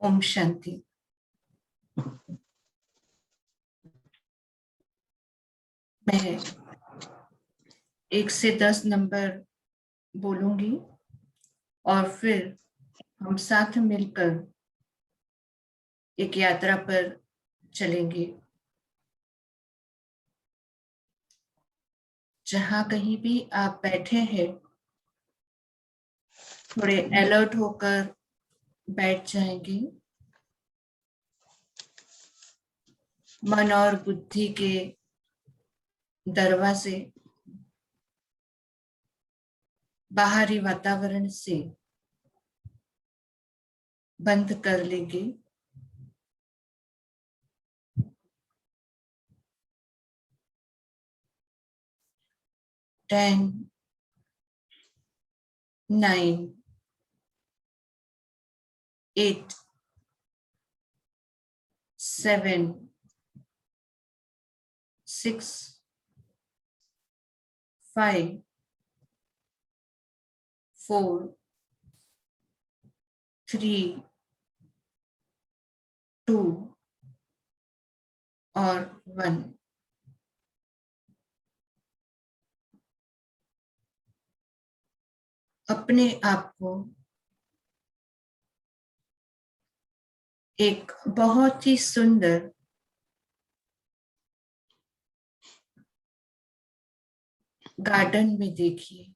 ओम शांति। मैं 1 से 10 नंबर बोलूंगी और फिर हम साथ मिलकर एक यात्रा पर चलेंगे। जहां कहीं भी आप बैठे हैं, थोड़े अलर्ट होकर बैठ जाएंगे। मन और बुद्धि के दरवाजे बाहरी वातावरण से बंद कर लेंगे। टेन, 9, 8, 7, 6, 5, 4, 3, 2 और 1। अपने आप को एक बहुत ही सुंदर गार्डन में देखिए।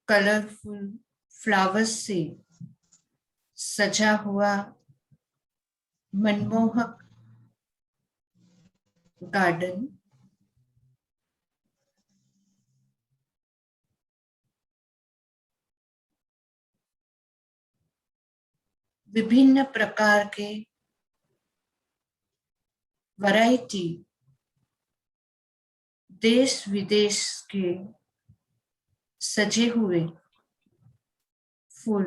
कलरफुल फ्लावर्स से सजा हुआ मनमोहक गार्डन। विभिन्न प्रकार के वैरायटी देश विदेश के सजे हुए फूल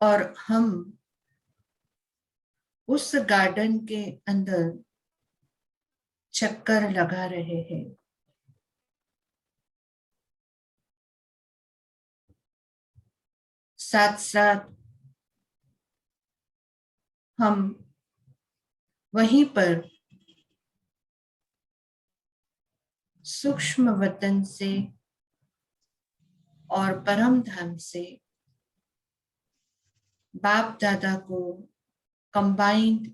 और हम उस गार्डन के अंदर चक्कर लगा रहे हैं। साथ साथ हम वहीं पर सूक्ष्म वतन से और परम धाम से बाप दादा को कंबाइंड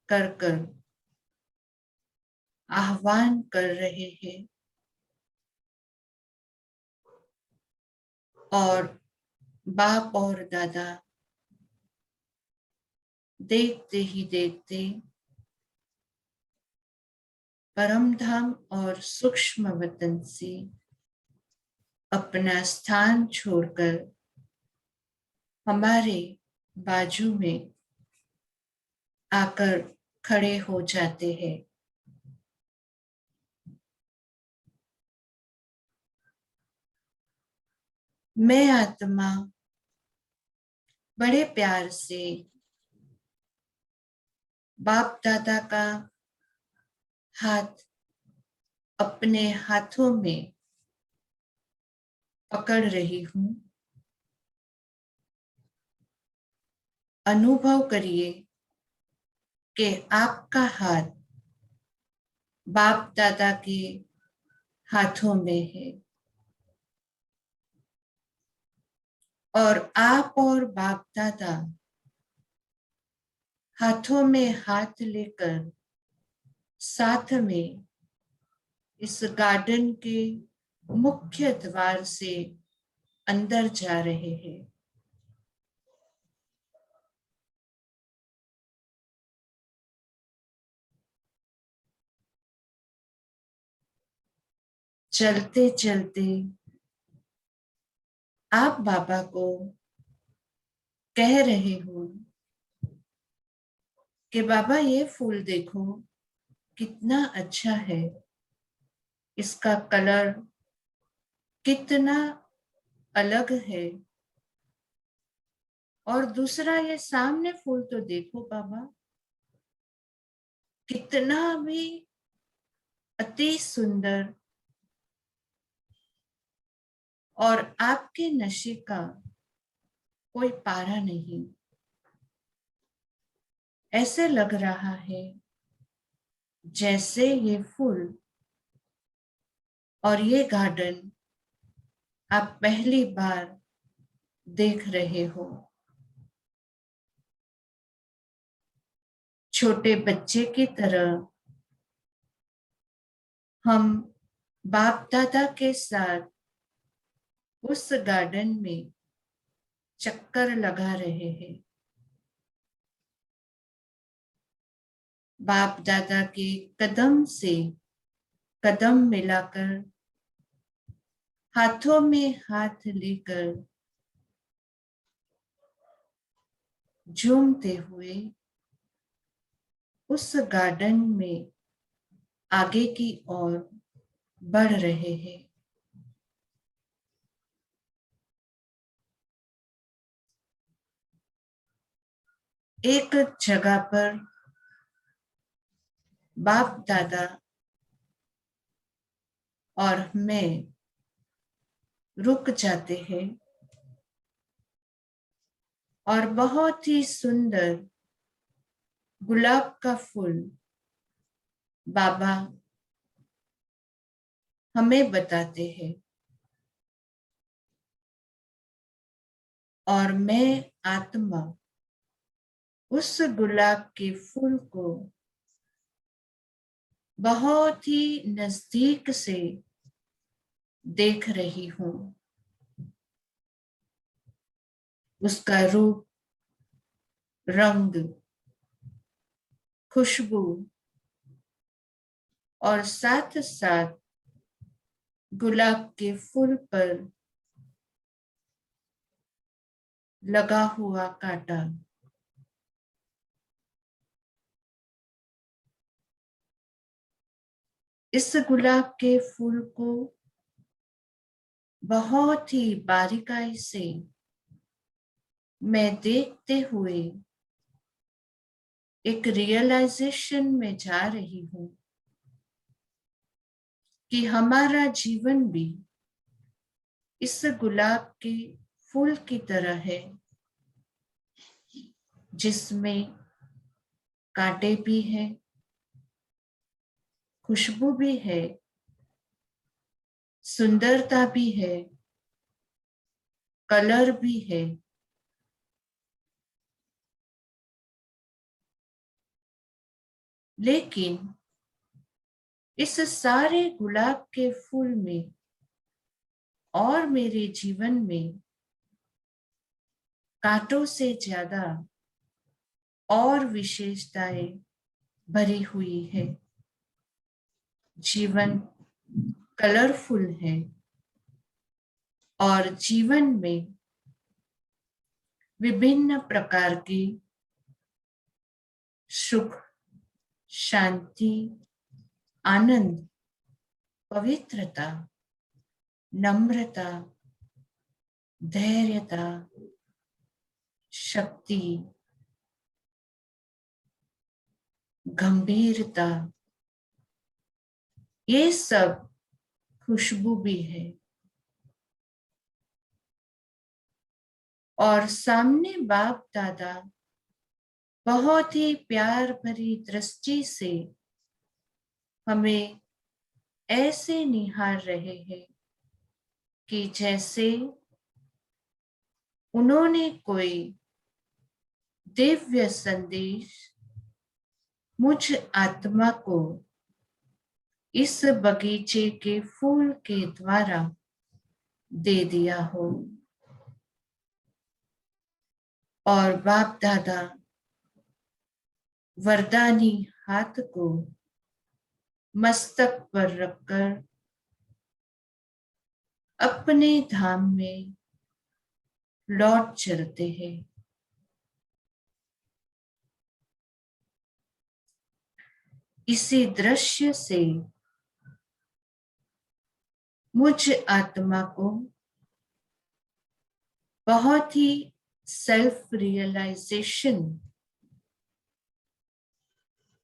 कर कर आह्वान कर रहे हैं और बाप और दादा देखते ही देखते परम धाम और सूक्ष्म वतन से अपना स्थान छोड़कर हमारे बाजू में आकर खड़े हो जाते हैं। मैं आत्मा बड़े प्यार से बाप दादा का हाथ अपने हाथों में पकड़ रही हूं। अनुभव करिए कि आपका हाथ बाप दादा के हाथों में है और आप और बाप दादा हाथों में हाथ लेकर साथ में इस गार्डन के मुख्य द्वार से अंदर जा रहे हैं। चलते चलते आप बाबा को कह रहे हो कि बाबा ये फूल देखो कितना अच्छा है, इसका कलर कितना अलग है। और दूसरा ये सामने फूल तो देखो बाबा, कितना भी अति सुंदर और आपके नशे का कोई पारा नहीं। ऐसे लग रहा है जैसे ये फूल और ये गार्डन आप पहली बार देख रहे हो। छोटे बच्चे की तरह हम बाप दादा के साथ उस गार्डन में चक्कर लगा रहे हैं। बाप दादा के कदम से कदम मिलाकर, हाथों में हाथ लेकर झूमते हुए उस गार्डन में आगे की ओर बढ़ रहे हैं। एक जगह पर बाप दादा और मैं रुक जाते हैं और बहुत ही सुंदर गुलाब का फूल बाबा हमें बताते हैं और मैं आत्मा उस गुलाब के फूल को बहुत ही नजदीक से देख रही हूं। उसका रूप, रंग, खुशबू और साथ साथ गुलाब के फूल पर लगा हुआ कांटा। इस गुलाब के फूल को बहुत ही बारीकाई से मैं देखते हुए एक रियलाइजेशन में जा रही हूं कि हमारा जीवन भी इस गुलाब के फूल की तरह है, जिसमें कांटे भी हैं, खुशबू भी है, सुंदरता भी है, कलर भी है। लेकिन इस सारे गुलाब के फूल में और मेरे जीवन में कांटों से ज्यादा और विशेषताएं भरी हुई है। जीवन कलरफुल है और जीवन में विभिन्न प्रकार की सुख, शांति, आनंद, पवित्रता, नम्रता, धैर्यता, शक्ति, गंभीरता, ये सब खुशबू भी है। और सामने बाप दादा बहुत ही प्यार भरी दृष्टि से हमें ऐसे निहार रहे हैं कि जैसे उन्होंने कोई दिव्य संदेश मुझ आत्मा को इस बगीचे के फूल के द्वारा दे दिया हो। और बाप दादा वरदानी हाथ को मस्तक पर रखकर अपने धाम में लौट चलते हैं। इसी दृश्य से मुझ आत्मा को बहुत ही सेल्फ रियलाइजेशन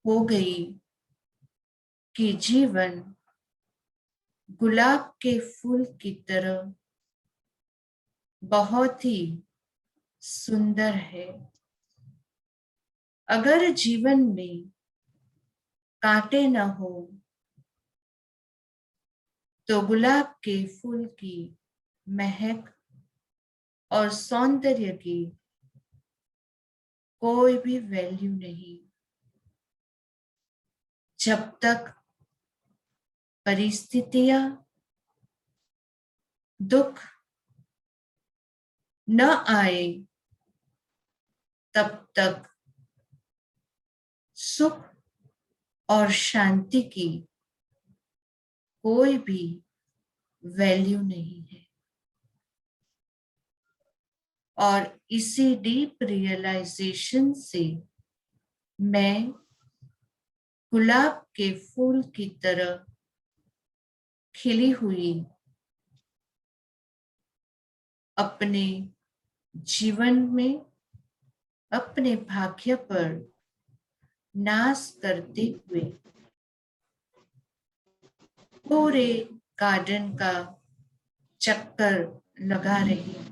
हो गई कि जीवन गुलाब के फूल की तरह बहुत ही सुंदर है। अगर जीवन में कांटे न हो तो गुलाब के फूल की महक और सौंदर्य की कोई भी वैल्यू नहीं। जब तक परिस्थितियां दुख न आए तब तक सुख और शांति की कोई भी वैल्यू नहीं है। और इसी डीप रियलाइजेशन से मैं गुलाब के फूल की तरह खिली हुई अपने जीवन में अपने भाग्य पर नाश करते हुए पूरे गार्डन का चक्कर लगा रही हूं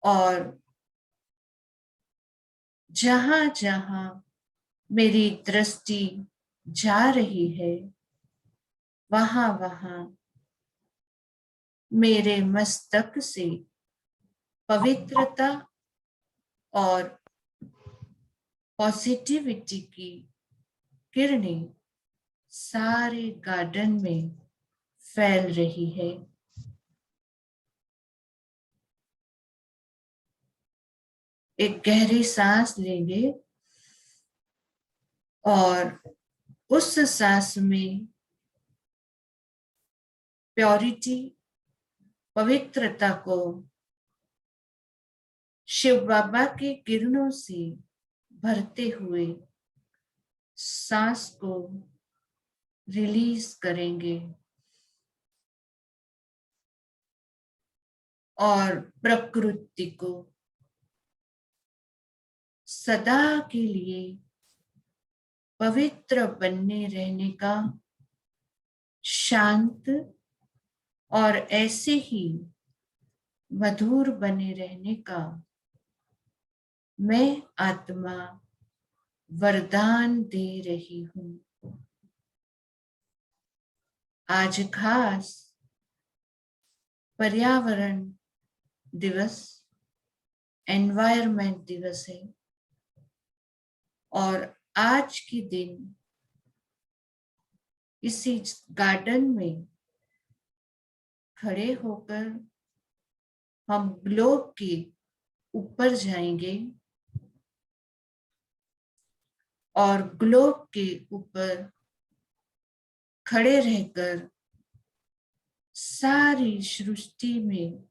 और जहां जहां मेरी दृष्टि जा रही है वहां वहां मेरे मस्तक से पवित्रता और पॉजिटिविटी की किरणें सारे गार्डन में फैल रही है। एक गहरी सांस लेंगे और उस सांस में प्योरिटी पवित्रता को शिव बाबा के किरणों से भरते हुए सांस को रिलीज करेंगे और प्रकृति को सदा के लिए पवित्र बनने रहने का, शांत और ऐसे ही मधुर बने रहने का मैं आत्मा वरदान दे रही हूं। आज खास पर्यावरण दिवस, एनवायरमेंट दिवस है और आज के दिन इसी गार्डन में खड़े होकर हम ग्लोब के ऊपर जाएंगे और ग्लोब के ऊपर खड़े रहकर सारी सृष्टि में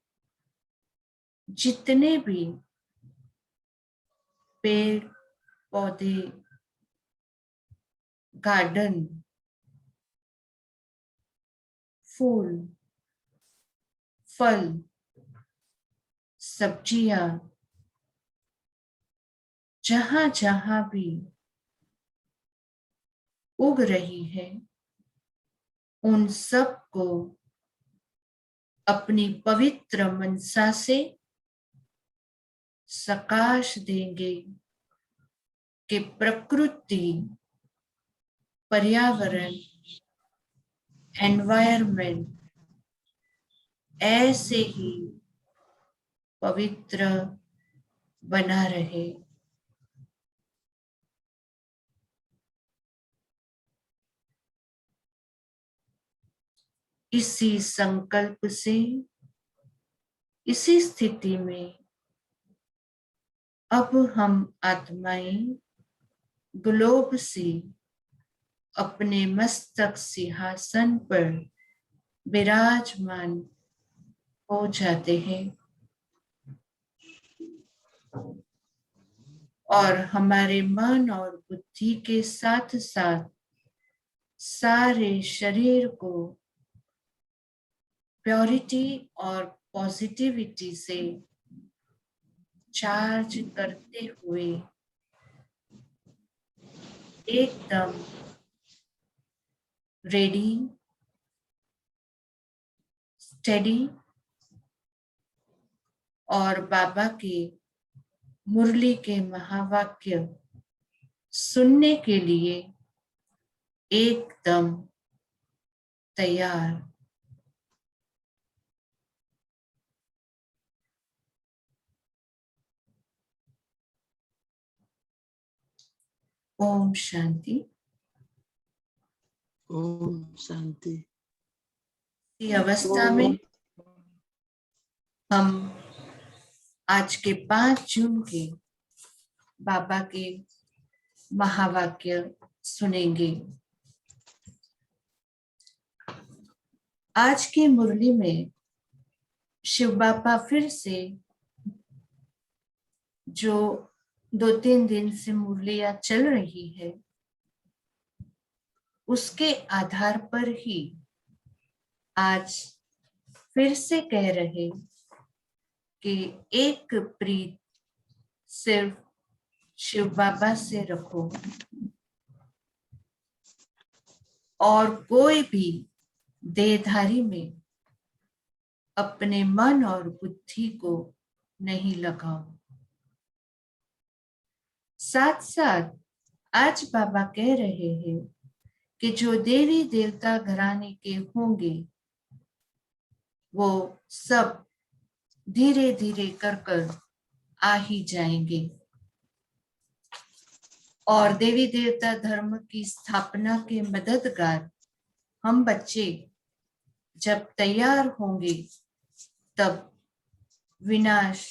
जितने भी पेड़ पौधे, गार्डन, फूल, फल, सब्जियां, जहां जहां भी उग रही है उन सब को अपनी पवित्र मनसा से सकाश देंगे कि प्रकृति, पर्यावरण, एनवायरमेंट ऐसे ही पवित्र बना रहे। इसी संकल्प से, इसी स्थिति में अब हम आत्माएं ग्लोब से अपने मस्तक सिंहासन पर विराजमान हो जाते हैं और हमारे मन और बुद्धि के साथ साथ सारे शरीर को प्योरिटी और पॉजिटिविटी से चार्ज करते हुए एकदम रेडी, स्टेडी और बाबा के मुरली के महावाक्य सुनने के लिए एकदम तैयार। ओम शांति। ओम शांति। इस अवस्था में हम आज के 5 जून के बाबा के महावाक्य सुनेंगे। आज की मुरली में शिव बाबा फिर से जो 2-3 दिन से मुरलियां चल रही है उसके आधार पर ही आज फिर से कह रहे कि एक प्रीत सिर्फ शिव बाबा से रखो और कोई भी देहधारी में अपने मन और बुद्धि को नहीं लगाओ। साथ साथ आज बाबा कह रहे हैं कि जो देवी देवता घराने के होंगे वो सब धीरे धीरे कर आ ही जाएंगे और देवी देवता धर्म की स्थापना के मददगार हम बच्चे जब तैयार होंगे तब विनाश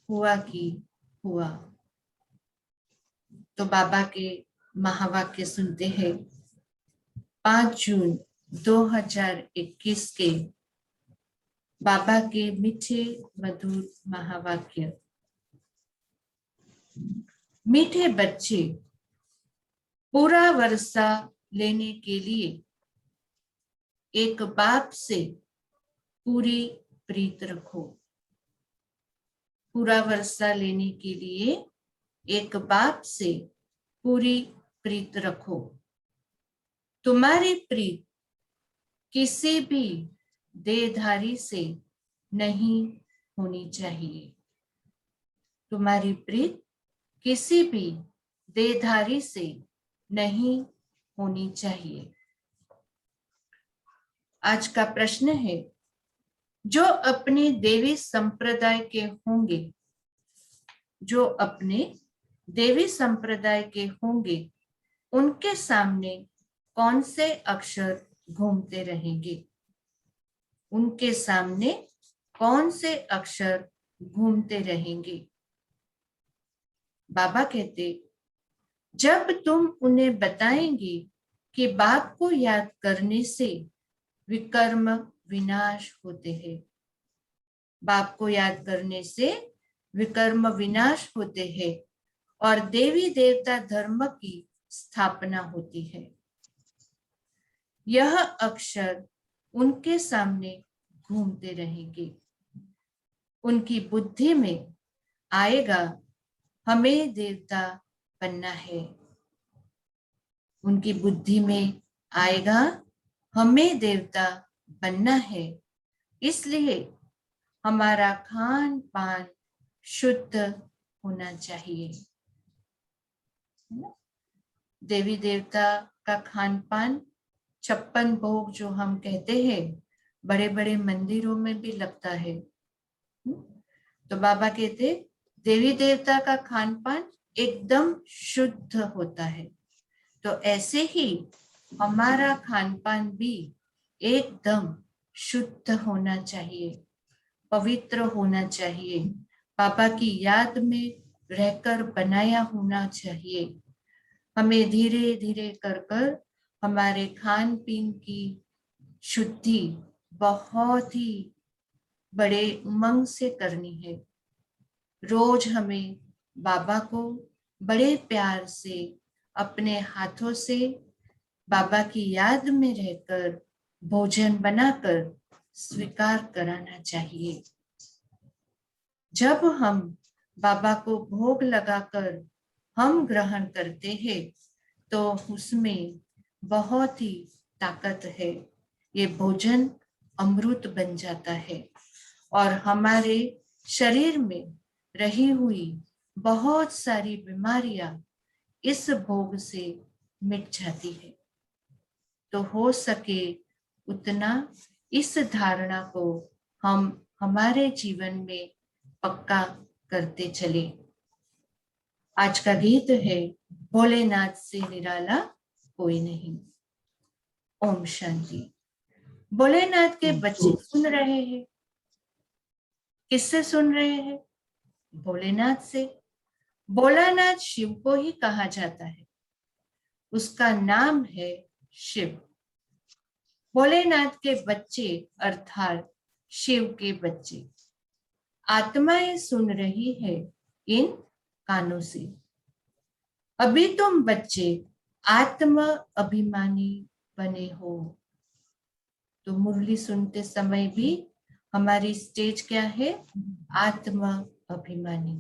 हुआ कि हुआ। तो बाबा के महावाक्य सुनते हैं। 5 जून 2021 के बाबा के मीठे मधुर महावाक्य। मीठे बच्चे, पूरा वर्षा लेने के लिए एक बाप से पूरी प्रीत रखो। पूरा वर्षा लेने के लिए एक बाप से पूरी प्रीत रखो। तुम्हारी प्रीत किसी भी देहधारी से नहीं होनी चाहिए। तुम्हारी प्रीत किसी भी देहधारी से नहीं होनी चाहिए। आज का प्रश्न है, जो अपने देवी संप्रदाय के होंगे, जो अपने देवी संप्रदाय के होंगे, उनके सामने कौन से अक्षर घूमते रहेंगे? उनके सामने कौन से अक्षर घूमते रहेंगे? बाबा कहते, जब तुम उन्हें बताएंगे कि बाप को याद करने से विकर्म विनाश होते हैं, बाप को याद करने से विकर्म विनाश होते हैं और देवी देवता धर्म की स्थापना होती है। यह अक्षर उनके सामने घूमते रहेंगे। उनकी बुद्धि में आएगा हमें देवता बनना है। उनकी बुद्धि में आएगा हमें देवता बनना है, इसलिए हमारा खान पान शुद्ध होना चाहिए। देवी देवता का खान पान 56 भोग जो हम कहते हैं, बड़े बड़े मंदिरों में भी लगता है। तो बाबा कहते देवी देवता का खान पान एकदम शुद्ध होता है। तो ऐसे ही हमारा खान पान भी एकदम शुद्ध होना चाहिए, पवित्र होना चाहिए, पापा की याद में रहकर बनाया होना चाहिए। हमें धीरे धीरे कर कर हमारे खान पीन की शुद्धि बहुत ही बड़े उमंग से करनी है। रोज हमें बाबा को बड़े प्यार से अपने हाथों से बाबा की याद में रहकर भोजन बनाकर स्वीकार कराना चाहिए। जब हम बाबा को भोग लगाकर हम ग्रहण करते हैं तो उसमें बहुत ही ताकत है। ये भोजन अमृत बन जाता है और हमारे शरीर में रही हुई बहुत सारी बीमारियां इस भोग से मिट जाती है। तो हो सके उतना इस धारणा को हम हमारे जीवन में पक्का करते चले। आज का गीत है भोलेनाथ से निराला कोई नहीं। ओम शांति। भोलेनाथ के बच्चे सुन रहे हैं। किससे सुन रहे हैं? भोलेनाथ से। भोलानाथ शिव को ही कहा जाता है, उसका नाम है शिव। भोलेनाथ के बच्चे अर्थात शिव के बच्चे। आत्माएं सुन रही है इन कानों से। अभी तुम बच्चे आत्म अभिमानी बने हो। तो मुरली सुनते समय भी हमारी स्टेज क्या है? आत्म अभिमानी।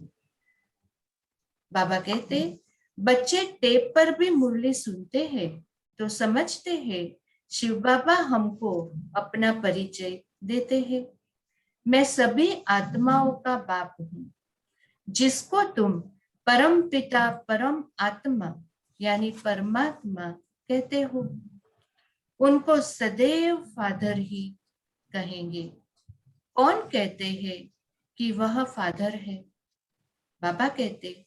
बाबा कहते बच्चे टेप पर भी मुरली सुनते हैं तो समझते हैं शिव बाबा हमको अपना परिचय देते हैं। मैं सभी आत्माओं का बाप हूँ, जिसको तुम परम पिता परम आत्मा यानी परमात्मा कहते हो। उनको सदैव फादर ही कहेंगे। कौन कहते हैं कि वह फादर है? बाबा कहते,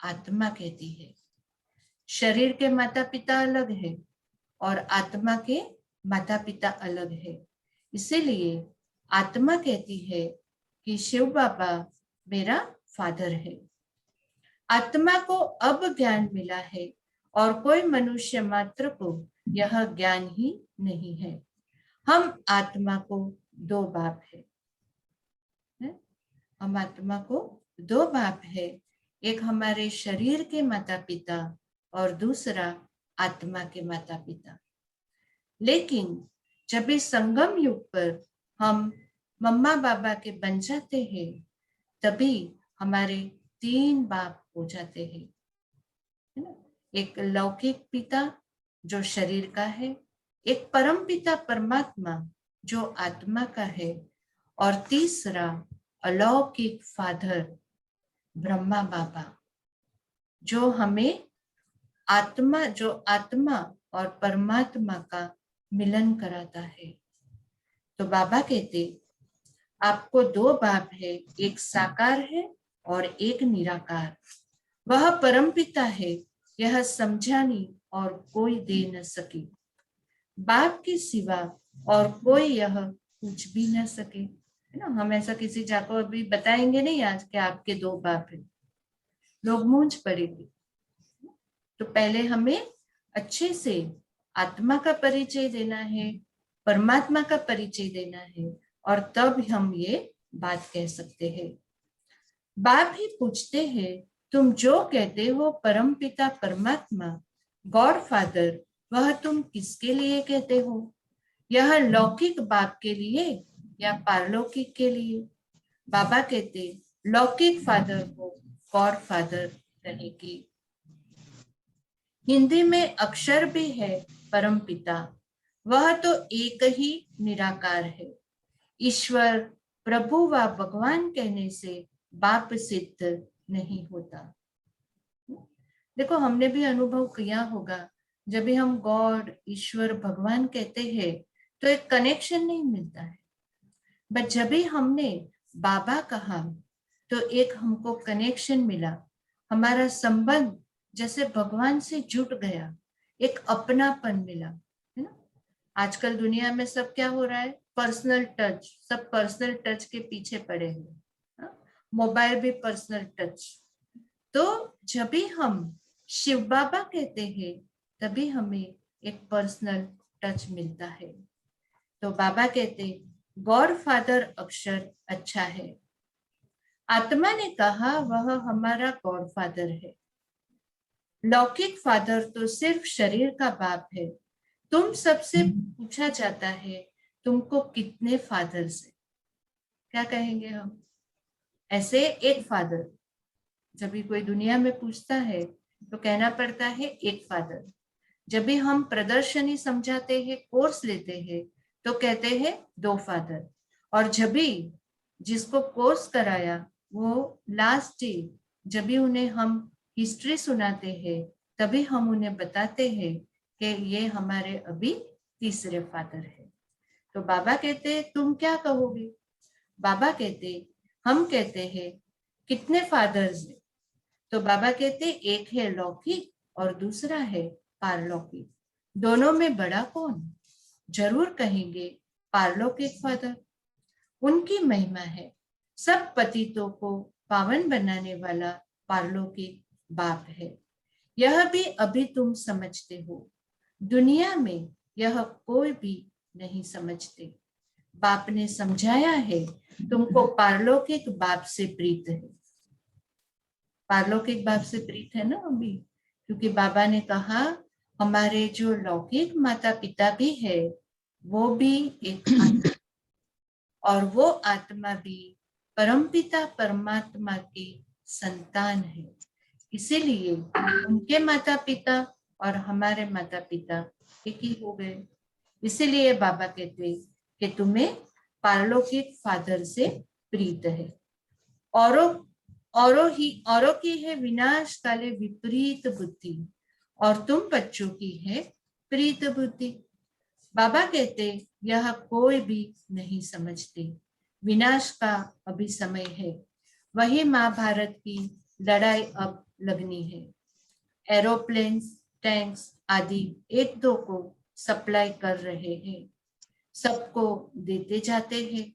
आत्मा कहती है। शरीर के माता पिता अलग है और आत्मा के माता पिता अलग है। इसीलिए आत्मा कहती है कि शिव बाबा मेरा फादर है। आत्मा को अब ज्ञान मिला है और कोई मनुष्य मात्र को यह ज्ञान ही नहीं है। हम आत्मा को दो बाप है। हम आत्मा को दो बाप है, एक हमारे शरीर के माता पिता और दूसरा आत्मा के माता पिता। लेकिन जब इस संगम युग पर हम मम्मा बाबा के बन जाते हैं तभी हमारे तीन बाप हो जाते हैं, है ना? एक लौकिक पिता जो शरीर का है, एक परम पिता परमात्मा जो आत्मा का है, और तीसरा अलौकिक फादर ब्रह्मा बाबा जो हमें आत्मा और परमात्मा का मिलन कराता है। तो बाबा कहते आपको दो बाप है, एक साकार है और एक निराकार। वह परमपिता है, यह समझानी और कोई दे न सके। बाप के सिवा और कोई यह कुछ भी न सके, है ना? हम ऐसा किसी जाको अभी बताएंगे नहीं आज के आपके दो बाप है, लोग मूंझ पड़ेंगे। तो पहले हमें अच्छे से आत्मा का परिचय देना है, परमात्मा का परिचय देना है, और तब हम ये बात कह सकते हैं। बाप ही पूछते हैं तुम जो कहते हो परम पिता परमात्मा गॉड फादर, वह तुम किसके लिए कहते हो? यह लौकिक बाप के लिए या पारलौकिक के लिए? बाबा कहते लौकिक फादर को गॉड फादर कहेगी। हिंदी में अक्षर भी है परम पिता, वह तो एक ही निराकार है। ईश्वर प्रभु व भगवान कहने से बाप सिद्ध नहीं होता। देखो हमने भी अनुभव किया होगा, जब भी हम गॉड ईश्वर भगवान कहते हैं तो एक कनेक्शन नहीं मिलता है, बट जब भी हमने बाबा कहा तो एक हमको कनेक्शन मिला, हमारा संबंध जैसे भगवान से जुट गया, एक अपनापन मिला, है ना? आजकल दुनिया में सब क्या हो रहा है? पर्सनल टच, सब पर्सनल टच के पीछे पड़े हैं। मोबाइल भी पर्सनल टच। तो जब भी हम शिव बाबा कहते हैं तभी हमें एक पर्सनल टच मिलता है। तो बाबा कहते गॉड फादर अक्षर अच्छा है। आत्मा ने कहा वह हमारा गॉड फादर है। लौकिक फादर तो सिर्फ शरीर का बाप है। तुम सबसे पूछा जाता है तुमको कितने फादर्स है? क्या कहेंगे हम? ऐसे एक फादर। जब भी कोई दुनिया में पूछता है तो कहना पड़ता है एक फादर। जब भी हम प्रदर्शनी समझाते हैं, कोर्स लेते हैं, तो कहते हैं 2 फादर। और जब भी जिसको कोर्स कराया वो लास्ट डे जब भी उन्हें हम हिस्ट्री सुनाते हैं, तभी हम उन्हें बताते हैं कि ये हमारे अभी तीसरे फादर है। तो बाबा कहते तुम क्या कहोगे? बाबा कहते हम कहते हैं कितने फादर्स है? तो बाबा कहते एक है लौकिक और दूसरा है पारलौकिक। दोनों में बड़ा कौन? जरूर कहेंगे पारलौकिक फादर। उनकी महिमा है, सब पतितों को पावन बनाने वाला पारलौकिक बाप है। यह भी अभी तुम समझते हो, दुनिया में यह कोई भी नहीं समझते। बाप ने समझाया है, तुमको पारलौकिक बाप से प्रीत है। पारलौकिक बाप से प्रीत है ना अभी, क्योंकि बाबा ने कहा हमारे जो लौकिक माता पिता भी है वो भी एक आत्मा, और वो आत्मा भी परमपिता परमात्मा की संतान है। इसीलिए उनके माता पिता और हमारे माता पिता एक ही हो गए। इसीलिए बाबा कहते कि तुम्हें पारलौकिक फादर से प्रीत है। औरों की है विनाश काले विपरीत बुद्धि, और तुम बच्चों की है प्रीत बुद्धि। बाबा कहते यह कोई भी नहीं समझते। विनाश का अभी समय है, वही महाभारत की लड़ाई अब लगनी है। एरोप्लेन्स, टैंक्स आदि एक दो को सप्लाई कर रहे हैं, सबको देते जाते हैं।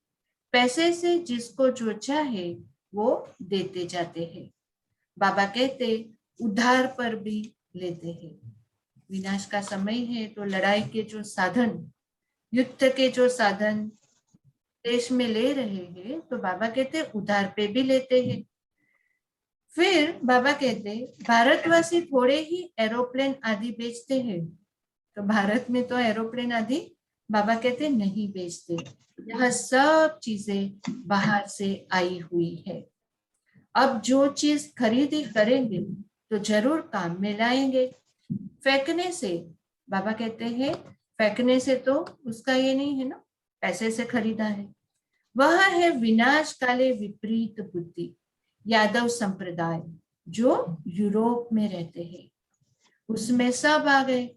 पैसे से जिसको जो चाहे वो देते जाते हैं। बाबा कहते उधार पर भी लेते हैं। विनाश का समय है तो लड़ाई के जो साधन, युद्ध के जो साधन देश में ले रहे हैं, तो बाबा कहते उधार पे भी लेते हैं। फिर बाबा कहते भारतवासी थोड़े ही एरोप्लेन आदि बेचते हैं। तो भारत में तो एरोप्लेन आदि बाबा कहते नहीं बेचते। यह सब चीजें बाहर से आई हुई है। अब जो चीज खरीदी करेंगे तो जरूर काम में लाएंगे। फेंकने से, बाबा कहते हैं फेंकने से तो उसका ये नहीं है ना, पैसे से खरीदा है। वह है विनाश काले विपरीत बुद्धि यादव संप्रदाय, जो यूरोप में रहते हैं। उसमें सब आ गए।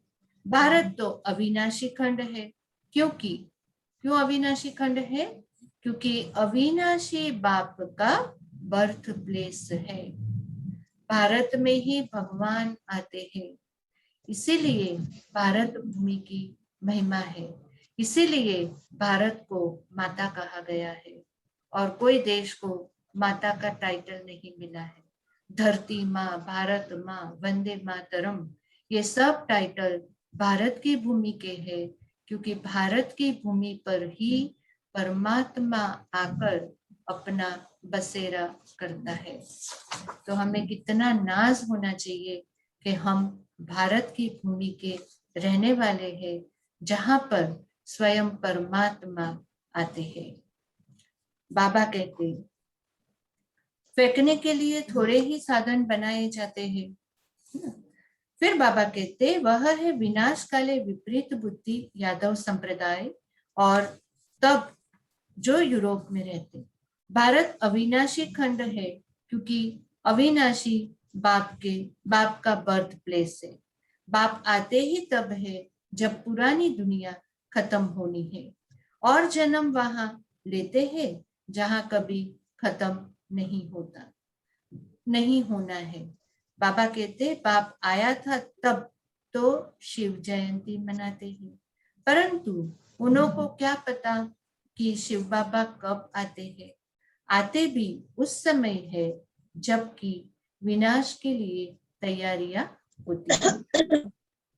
भारत तो अविनाशी खंड है। क्यों अविनाशी खंड है? क्योंकि अविनाशी बाप का बर्थ प्लेस है। भारत में ही भगवान आते हैं। इसीलिए भारत भूमि की महिमा है। इसीलिए भारत को माता कहा गया है, और कोई देश को माता का टाइटल नहीं मिला है। धरती माँ, भारत माँ, वंदे मातरम, ये सब टाइटल भारत की भूमि के हैं, क्योंकि भारत की भूमि पर ही परमात्मा आकर अपना बसेरा करता है। तो हमें कितना नाज होना चाहिए कि हम भारत की भूमि के रहने वाले हैं, जहां पर स्वयं परमात्मा आते हैं। बाबा कहते फेंकने के लिए थोड़े ही साधन बनाए जाते हैं। फिर बाबा कहते वह है विनाश काले विपरीत बुद्धि यादव संप्रदाय, और तब जो यूरोप में रहते। भारत अविनाशी खंड है, क्योंकि अविनाशी बाप का बर्थ प्लेस है। बाप आते ही तब है जब पुरानी दुनिया खत्म होनी है, और जन्म वहां लेते हैं जहां कभी खत्म नहीं होता, नहीं होना है। बाबा कहते बाप आया था तब तो शिव जयंती मनाते हैं, परंतु उन्हों को क्या पता कि शिव बाबा कब आते हैं। आते भी उस समय है जबकि विनाश के लिए तैयारियां होती है।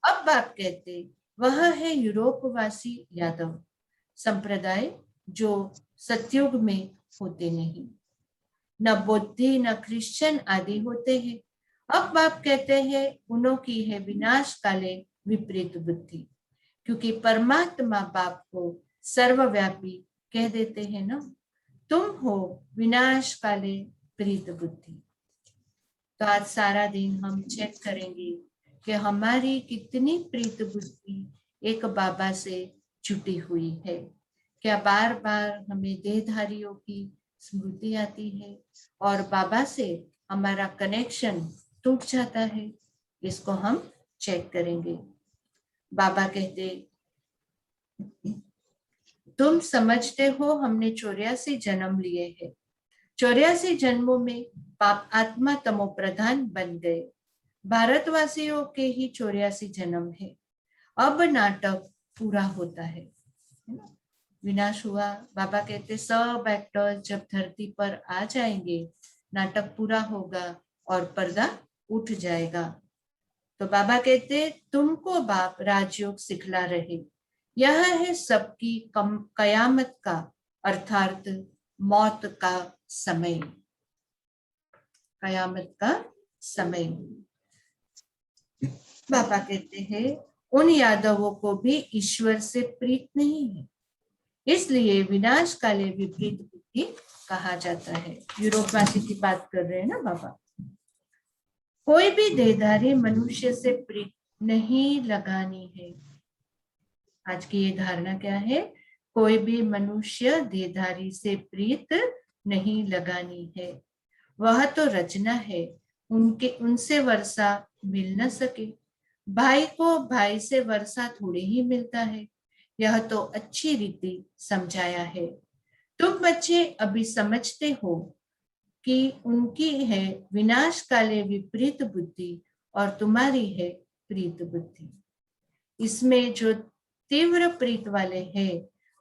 अब बाप कहते वह है यूरोपवासी यादव संप्रदाय, जो सतयुग में होते नहीं, न बुद्धि न क्रिश्चियन आदि होते हैं। अब बाप कहते हैं उन्हों की है विनाश काले विपरीत बुद्धि, क्योंकि परमात्मा बाप को सर्वव्यापी कह देते हैं ना। तुम हो विनाश काले प्रीत बुद्धि। तो आज सारा दिन हम चेक करेंगे कि हमारी कितनी प्रीत बुद्धि एक बाबा से जुटी हुई है। क्या बार बार हमें देहधारियों की स्मृति आती है और बाबा से हमारा कनेक्शन टूट जाता है? इसको हम चेक करेंगे। बाबा कहते, तुम समझते हो हमने 84 जन्म लिए हैं। 84 जन्मों में पाप आत्मा तमो प्रधान बन गए। भारतवासियों के ही 84 जन्म है। अब नाटक पूरा होता है ना? विनाश हुआ। बाबा कहते सब एक्टर्स जब धरती पर आ जाएंगे, नाटक पूरा होगा और पर्दा उठ जाएगा। तो बाबा कहते तुमको बाप राजयोग सिखला रहे। यह है सबकी कयामत का अर्थात मौत का समय। कयामत का समय। बाबा कहते हैं उन यादवों को भी ईश्वर से प्रीत नहीं है, इसलिए विनाश काले विपरीत बुद्धि कहा जाता है। यूरोपवासी की बात कर रहे हैं ना बाबा। कोई भी देहधारी मनुष्य से प्रीत नहीं लगानी है। आज की ये धारणा क्या है? कोई भी मनुष्य देहधारी से प्रीत नहीं लगानी है। वह तो रचना है, उनसे वर्षा मिल न सके। भाई को भाई से वर्षा थोड़ी ही मिलता है। यह तो अच्छी रीति समझाया है। तुम बच्चे अभी समझते हो कि उनकी है विनाश काले विपरीत बुद्धि और तुम्हारी है प्रीत बुद्धि। इसमें जो तीव्र प्रीत वाले हैं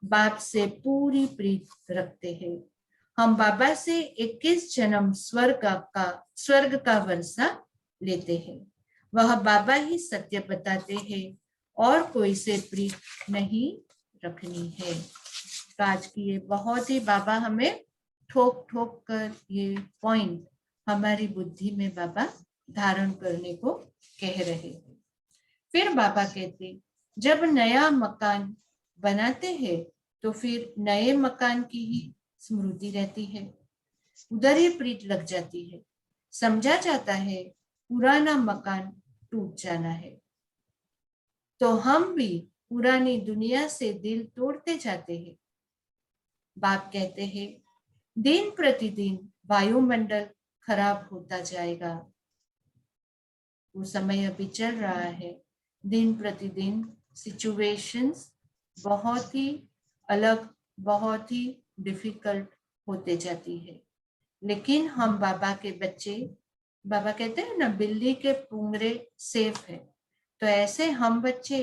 बाप से पूरी प्रीत रखते हैं। हम बाबा से 21 जन्म स्वर्ग का वर्षा लेते हैं। वह बाबा ही सत्य बताते हैं और कोई से प्रीत नहीं रखनी है। तो आज की ये बहुत ही बाबा हमें ठोक ठोक कर ये पॉइंट हमारी बुद्धि में बाबा धारण करने को कह रहे हैं। फिर बाबा कहते जब नया मकान बनाते हैं तो फिर नए मकान की ही स्मृति रहती है, उधर ही प्रीत लग जाती है। समझा जाता है पुराना मकान टूट जाना है, तो हम भी पुरानी दुनिया से दिल तोड़ते जाते हैं। बाप कहते हैं दिन प्रतिदिन वायुमंडल खराब होता जाएगा। वो समय अभी चल रहा है। दिन प्रतिदिन सिचुएशंस बहुत ही अलग, बहुत ही डिफिकल्ट होते जाती है। लेकिन हम बाबा के बच्चे, बाबा कहते हैं ना बिल्ली के पुंगरे सेफ है, तो ऐसे हम बच्चे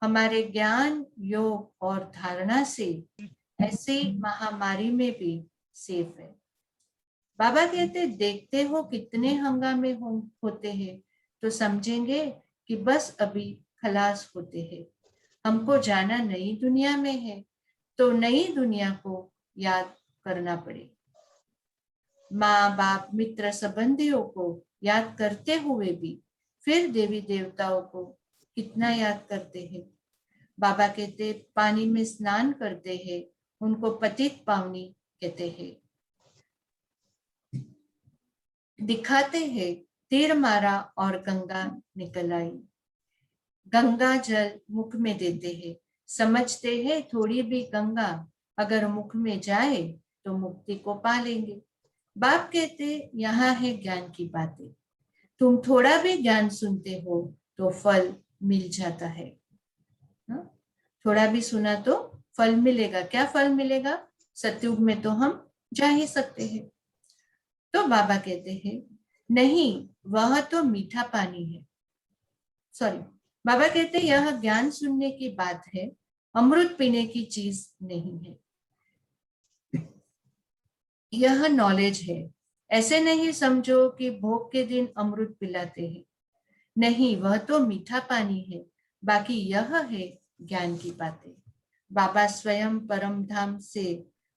हमारे ज्ञान योग और धारणा से ऐसी महामारी में भी सेफ है। बाबा कहते देखते हो कितने हंगामे होते हैं, तो समझेंगे कि बस अभी खलास होते हैं। हमको जाना नई दुनिया में है, तो नई दुनिया को याद करना पड़े। माँ बाप मित्र संबंधियों को याद करते हुए भी फिर देवी देवताओं को कितना याद करते हैं। बाबा कहते पानी में स्नान करते हैं, उनको पतित पावनी कहते हैं। दिखाते हैं तीर मारा और गंगा निकल आई। गंगा जल मुख में देते हैं, समझते हैं थोड़ी भी गंगा अगर मुख में जाए तो मुक्ति को पा लेंगे। बाप कहते यहाँ है ज्ञान की बातें, तुम थोड़ा भी ज्ञान सुनते हो तो फल मिल जाता है। हा? थोड़ा भी सुना तो फल मिलेगा। क्या फल मिलेगा? सतयुग में तो हम जा ही सकते हैं। तो बाबा कहते हैं नहीं, वह तो मीठा पानी है। सॉरी, बाबा कहते यह ज्ञान सुनने की बात है, अमृत पीने की चीज नहीं है। यह नॉलेज है। ऐसे नहीं समझो कि भोग के दिन अमृत पिलाते हैं। नहीं, वह तो मीठा पानी है। बाकी यह है ज्ञान की बातें। बाबा स्वयं परम धाम से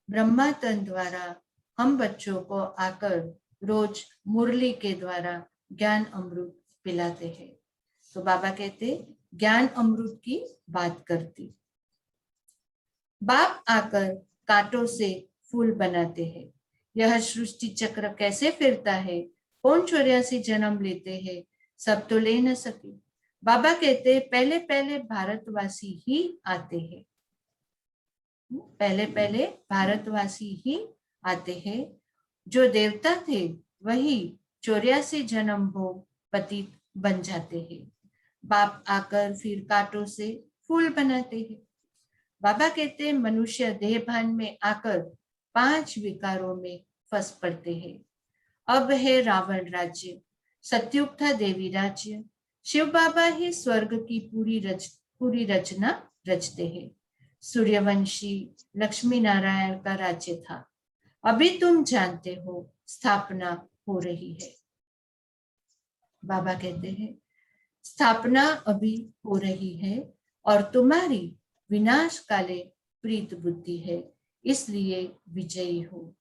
ब्रह्मातन द्वारा हम बच्चों को आकर रोज मुरली के द्वारा ज्ञान अमृत पिलाते हैं। तो बाबा कहते ज्ञान अमृत की बात करती। बाप आकर कांटों से फूल बनाते हैं। यह सृष्टि चक्र कैसे फिरता है, कौन 84 जन्म लेते हैं, सब तो ले न सके। बाबा कहते पहले पहले भारतवासी ही आते हैं, पहले पहले भारतवासी ही आते हैं। जो देवता थे वही 84 जन्म भोग पतित बन जाते हैं। बाप आकर फिर कांटों से फूल बनाते हैं। बाबा कहते हैं मनुष्य देह भान में आकर 5 विकारों में फंस पड़ते हैं। अब है रावण राज्य, सतयुग था देवी राज्य। शिव बाबा ही स्वर्ग की पूरी रचना रचते हैं। सूर्यवंशी लक्ष्मी नारायण का राज्य था। अभी तुम जानते हो स्थापना हो रही है। बाबा कहते हैं स्थापना अभी हो रही है और तुम्हारी विनाश काले प्रीत बुद्धि है, इसलिए विजयी हो।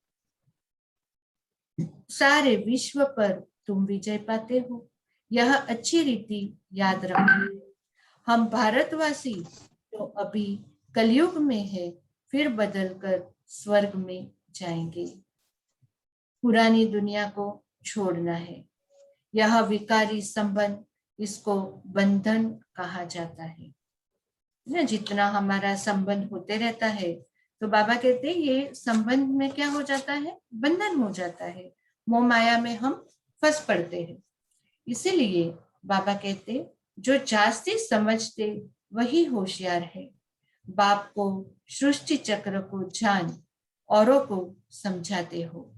सारे विश्व पर तुम विजय पाते हो, यह अच्छी रीति याद रखिए। हम भारतवासी तो अभी कलयुग में है, फिर बदलकर स्वर्ग में जाएंगे। पुरानी दुनिया को छोड़ना है। यह विकारी संबंध, इसको बंधन कहा जाता है ना। जितना हमारा संबंध होते रहता है तो बाबा कहते हैं ये संबंध में क्या हो जाता है, बंधन हो जाता है, मोह माया में हम फंस पड़ते हैं। इसीलिए बाबा कहते जो जास्ती समझते वही होशियार है। बाप को सृष्टि चक्र को जान औरों को समझाते हो,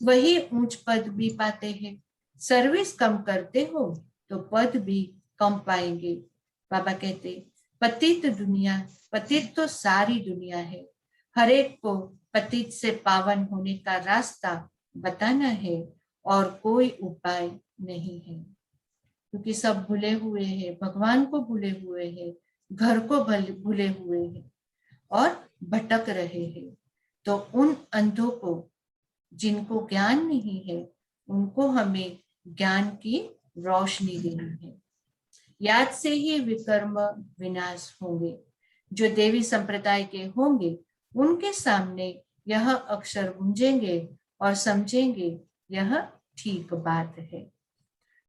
वही ऊंच पद भी पाते हैं। सर्विस कम करते हो तो पद भी कम पाएंगे। बाबा कहते पतित दुनिया, पतित तो सारी दुनिया है, हर एक को पतित से पावन होने का रास्ता बताना है और कोई उपाय नहीं है, क्योंकि सब भूले हुए हैं, भगवान को भूले हुए हैं, घर को भूले हुए हैं और भटक रहे हैं। तो उन अंधों को, जिनको ज्ञान नहीं है, उनको हमें ज्ञान की रोशनी देनी है। याद से ही विकर्म विनाश होंगे। जो देवी संप्रदाय के होंगे उनके सामने यह अक्षर गूंजेंगे और समझेंगे यह ठीक बात है।